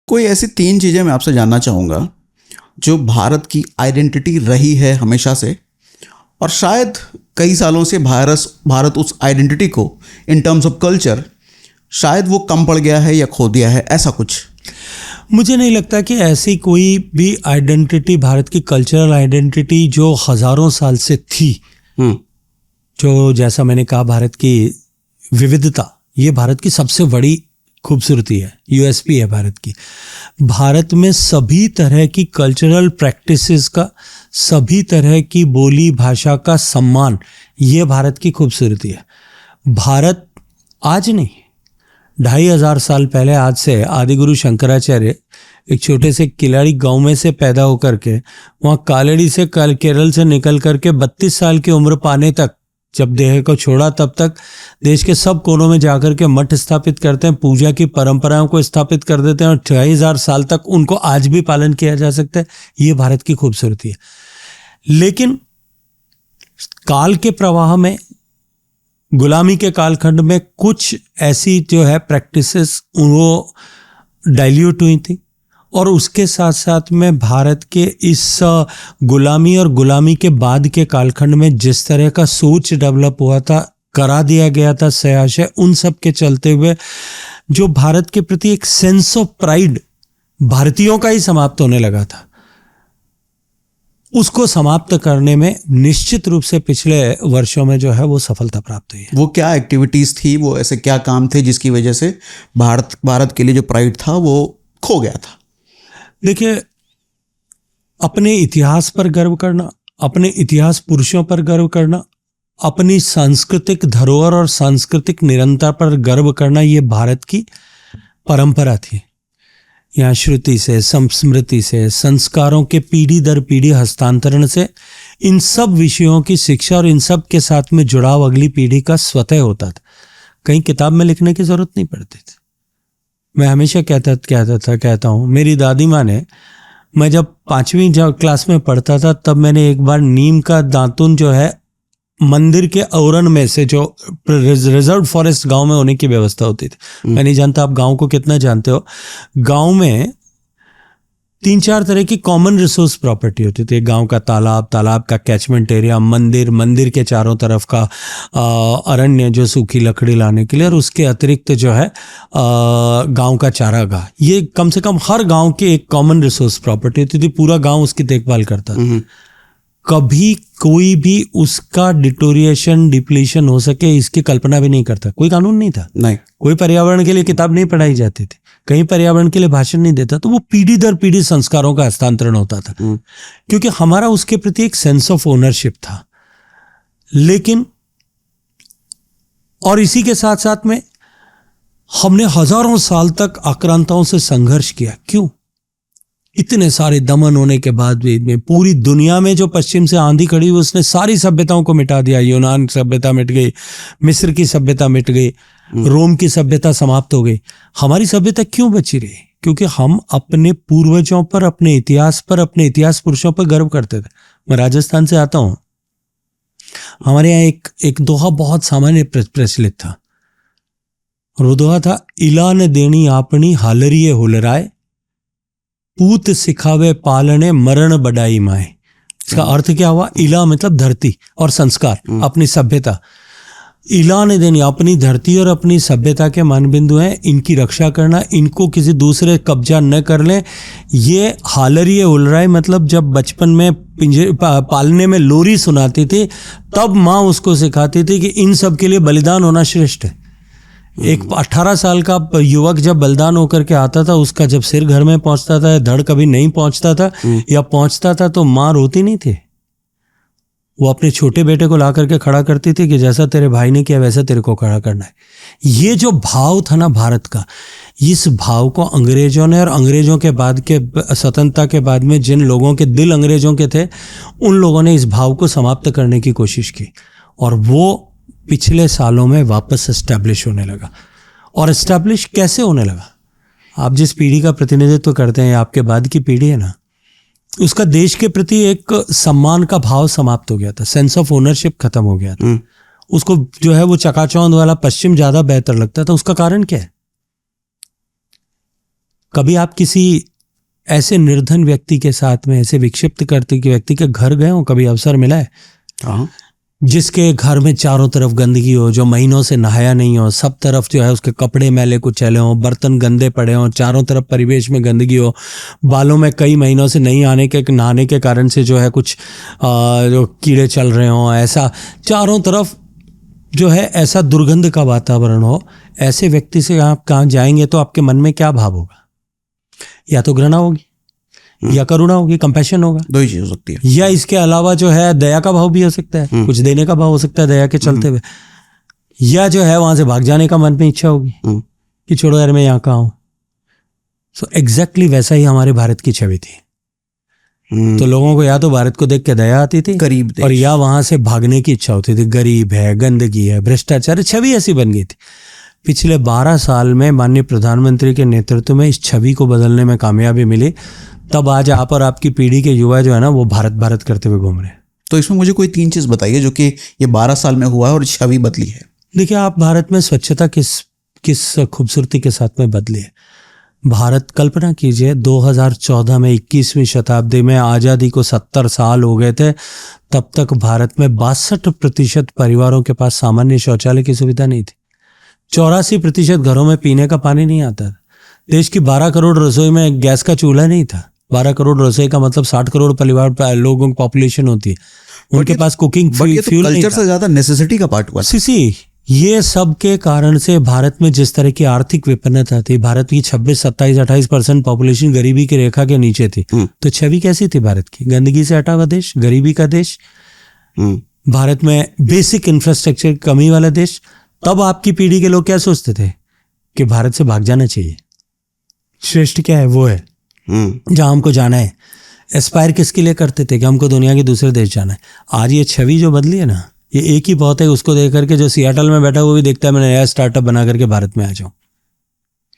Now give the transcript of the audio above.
कोई ऐसी 3 चीज़ें मैं आपसे जानना चाहूँगा जो भारत की आइडेंटिटी रही है हमेशा से, और शायद कई सालों से भारत उस आइडेंटिटी को इन टर्म्स ऑफ कल्चर शायद वो कम पड़ गया है या खो दिया है, ऐसा कुछ। मुझे नहीं लगता कि ऐसी कोई भी आइडेंटिटी, भारत की कल्चरल आइडेंटिटी जो हजारों साल से थी, जो जैसा मैंने कहा भारत की विविधता, ये भारत की सबसे बड़ी खूबसूरती है, यूएसपी है भारत की। भारत में सभी तरह की कल्चरल प्रैक्टिसेस का, सभी तरह की बोली भाषा का सम्मान, ये भारत की खूबसूरती है। भारत आज नहीं, 2500 साल पहले, आज से आदिगुरु शंकराचार्य एक छोटे से किलाड़ी गांव में से पैदा होकर के वहाँ कालड़ी से केरल से निकल करके 32 साल की उम्र पाने तक, जब देह को छोड़ा तब तक देश के सब कोनों में जाकर के मठ स्थापित करते हैं, पूजा की परंपराओं को स्थापित कर देते हैं और 2500 साल तक उनको आज भी पालन किया जा सकता है। ये भारत की खूबसूरती है। लेकिन काल के प्रवाह में, गुलामी के कालखंड में कुछ ऐसी जो है प्रैक्टिसेस वो डाइल्यूट हुई थी, और उसके साथ साथ में भारत के इस गुलामी और गुलामी के बाद के कालखंड में जिस तरह का सोच डेवलप हुआ था, करा दिया गया था सयाशय, उन सब के चलते हुए जो भारत के प्रति एक सेंस ऑफ प्राइड भारतीयों का ही समाप्त होने लगा था, उसको समाप्त करने में निश्चित रूप से पिछले वर्षों में जो है वो सफलता प्राप्त हुई है। वो क्या एक्टिविटीज़ थी, वो ऐसे क्या काम थे जिसकी वजह से भारत के लिए जो प्राइड था वो खो गया था? देखिए, अपने इतिहास पर गर्व करना, अपने इतिहास पुरुषों पर गर्व करना, अपनी सांस्कृतिक धरोहर और सांस्कृतिक निरंतरता पर गर्व करना, ये भारत की परंपरा थी। यहाँ श्रुति से, संस्मृति से, संस्कारों के पीढ़ी दर पीढ़ी हस्तांतरण से इन सब विषयों की शिक्षा और इन सब के साथ में जुड़ाव अगली पीढ़ी का स्वतः होता था। कहीं किताब में लिखने की जरूरत नहीं पड़ती थी। मैं हमेशा कहता हूँ, मेरी दादी माँ ने, मैं जब 5वीं क्लास में पढ़ता था तब मैंने एक बार नीम का दातुन जो है मंदिर के औरन में से, जो रिजर्व फॉरेस्ट गांव में होने की व्यवस्था होती थी, मैं नहीं जानता आप गांव को कितना जानते हो, गांव में 3-4 तरह की कॉमन रिसोर्स प्रॉपर्टी होती थी। गांव का तालाब का कैचमेंट एरिया, मंदिर के चारों तरफ का अरण्य जो सूखी लकड़ी लाने के लिए, और उसके अतिरिक्त जो है गांव का चारागाह। ये कम से कम हर गांव की एक कॉमन रिसोर्स प्रॉपर्टी होती थी। पूरा गांव उसकी देखभाल करता था। कभी कोई भी उसका डिप्लीशन हो सके इसकी कल्पना भी नहीं करता। कोई कानून नहीं था, नहीं कोई पर्यावरण के लिए किताब नहीं पढ़ाई जाती थी, कहीं पर्यावरण के लिए भाषण नहीं देता। तो वो पीढ़ी दर पीढ़ी संस्कारों का हस्तांतरण होता था, क्योंकि हमारा उसके प्रति एक सेंस ऑफ ओनरशिप था। लेकिन और इसी के साथ साथ में हमने हजारों साल तक आक्रांताओं से संघर्ष किया। क्यों? इतने सारे दमन होने के बाद भी पूरी दुनिया में जो पश्चिम से आंधी खड़ी हुई उसने सारी सभ्यताओं को मिटा दिया। यूनान सभ्यता मिट गई, मिस्र की सभ्यता मिट गई, रोम की सभ्यता समाप्त हो गई। हमारी सभ्यता क्यों बची रही? क्योंकि हम अपने पूर्वजों पर, अपने इतिहास पर, अपने इतिहास पुरुषों पर गर्व करते थे। मैं राजस्थान से आता हूं, हमारे यहाँ एक दोहा बहुत सामान्य प्रचलित था, और वो दोहा था, इला ने देनी आपनी हालरिये हुलराय, पूत सिखावे पालने मरण बड़ाई माए। इसका अर्थ क्या हुआ? इला मतलब धरती और संस्कार, अपनी सभ्यता। इला ने देनी, अपनी धरती और अपनी सभ्यता के मानबिंदु हैं, इनकी रक्षा करना, इनको किसी दूसरे कब्जा न कर ले। ये हालरिये उलराय मतलब जब बचपन में पालने में लोरी सुनाती थी तब माँ उसको सिखाती थी कि इन सब के लिए बलिदान होना श्रेष्ठ है। एक 18 साल का युवक जब बलिदान होकर के आता था, उसका जब सिर घर में पहुंचता था, धड़ कभी नहीं पहुंचता था, या पहुंचता था तो मां रोती नहीं थी। वो अपने छोटे बेटे को ला करके खड़ा करती थी कि जैसा तेरे भाई ने किया वैसा तेरे को खड़ा करना है। ये जो भाव था ना भारत का, इस भाव को अंग्रेजों ने, और अंग्रेजों के बाद के स्वतंत्रता के बाद में जिन लोगों के दिल अंग्रेजों के थे, उन लोगों ने इस भाव को समाप्त करने की कोशिश की, और वो पिछले सालों में वापस एस्टैब्लिश होने लगा। और एस्टैब्लिश कैसे होने लगा? आप जिस पीढ़ी का प्रतिनिधित्व करते हैं, आपके बाद की पीढ़ी है ना, उसका देश के प्रति एक सम्मान का भाव समाप्त हो गया था, सेंस ऑफ ओनरशिप खत्म हो गया था। उसको जो है वो चकाचौंध वाला पश्चिम ज्यादा बेहतर लगता था। उसका कारण क्या है? कभी आप किसी ऐसे निर्धन व्यक्ति के साथ में, ऐसे विक्षिप्त करते कि व्यक्ति के घर गए हो, कभी अवसर मिला है? हाँ, जिसके घर में चारों तरफ गंदगी हो, जो महीनों से नहाया नहीं हो, सब तरफ जो है उसके कपड़े मैले कुचैले हों, बर्तन गंदे पड़े हों, चारों तरफ परिवेश में गंदगी हो, बालों में कई महीनों से नहीं नहाने के कारण से जो है कुछ जो कीड़े चल रहे हों, ऐसा चारों तरफ जो है ऐसा दुर्गंध का वातावरण हो, ऐसे व्यक्ति से आप कहाँ जाएंगे तो आपके मन में क्या भाव होगा? या तो घृणा होगी, या करुणा होगी, कंपैशन होगा, दो ही चीज हो सकती है। या इसके अलावा जो है दया का भाव भी हो सकता है, कुछ देने का भाव हो सकता है दया के चलते हुए, या जो है वहां से भाग जाने का मन में इच्छा होगी कि छोड़ो यार मैं यहाँ का हूं। सो एग्जैक्टली वैसा ही हमारे भारत की छवि थी। तो लोगों को या तो भारत को देख के दया आती थी, गरीब देश, और या वहां से भागने की इच्छा होती थी, गरीब है, गंदगी है, भ्रष्टाचार, छवि ऐसी बन गई थी। पिछले 12 साल में माननीय प्रधानमंत्री के नेतृत्व में इस छवि को बदलने में कामयाबी मिली, तब आज आप और आपकी पीढ़ी के युवा जो है ना वो भारत भारत करते हुए घूम रहे हैं। तो इसमें मुझे कोई 3 चीज बताइए जो कि ये 12 साल में हुआ है और छवि बदली है। देखिए, आप भारत में स्वच्छता किस खूबसूरती के साथ में बदली है। भारत, कल्पना कीजिए 2014 में 21वीं शताब्दी में आज़ादी को 70 साल हो गए थे, तब तक भारत में 62% परिवारों के पास सामान्य शौचालय की सुविधा नहीं थी। 84% घरों में पीने का पानी नहीं आता था। देश की 12 करोड़ रसोई में गैस का चूल्हा नहीं था। 12 करोड़ रसोई का मतलब 60 करोड़ परिवार लोगों की पॉपुलेशन होती है, उनके पास कुकिंग फ्यूल नहीं था। कल्चर से ज्यादा नेसेसिटी का पार्ट हुआ। ये सब के कारण से भारत में जिस तरह की आर्थिक विपन्नता थी, भारत की 26, 27, 28% पॉपुलेशन गरीबी की रेखा के नीचे थी, तो छवि कैसी थी भारत की? गंदगी से हटा हुआ देश, गरीबी का देश, भारत में बेसिक इंफ्रास्ट्रक्चर कमी वाला देश। तब आपकी पीढ़ी के लोग क्या सोचते थे कि भारत से भाग जाना चाहिए, श्रेष्ठ क्या है वो है जहां हमको जाना है। एस्पायर किसके लिए करते थे कि हमको दुनिया के दूसरे देश जाना है। आज ये छवि जो बदली है ना, ये एक ही बहुत है, उसको देख करके जो सियाटल में बैठा वो भी देखता है मैं नया स्टार्टअप बना करके भारत में आ जाऊं।